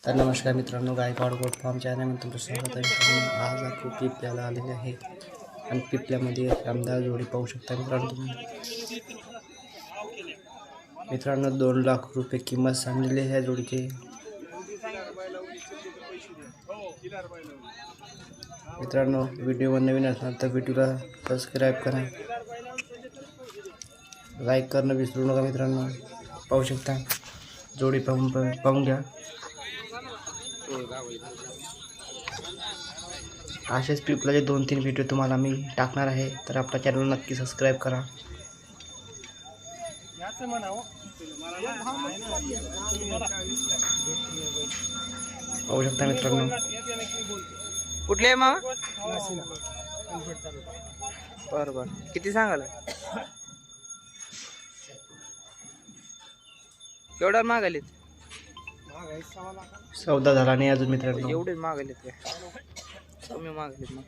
तर नमस्कार मित्रांनो, गायकवाड गोट फार्म चॅनलमध्ये तुमचं स्वागत आहे मित्रांनो. आज आपण पिपल्याला आलेले आहे आणि पिपल्यामध्ये शानदार जोडी पाहू शकता मित्रांनो तुम्ही. मित्रांनो 2 लाख रुपये किंमत सांगलेली आहे ह्या जोडीची. मित्रांनो व्हिडिओवर नवीन असणार तर व्हिडिओला सबस्क्राईब करा, लाईक करणं विसरू नका मित्रांनो. पाहू शकता जोडी पाहून घ्या. असेच पिपलाचे 2-3 व्हिडिओ तुम्हाला मी टाकणार आहे, तर आपल्या चॅनल नक्की सबस्क्राईब करा. पाहू शकता मित्रांनो. कुठले मामा? बरोबर. किती सांगाल? केवढ्या मागायलेत? सौदा झाला नाही अजून मित्रांनो. एवढेच मागायलेत काय? कमी मागायलेत मग.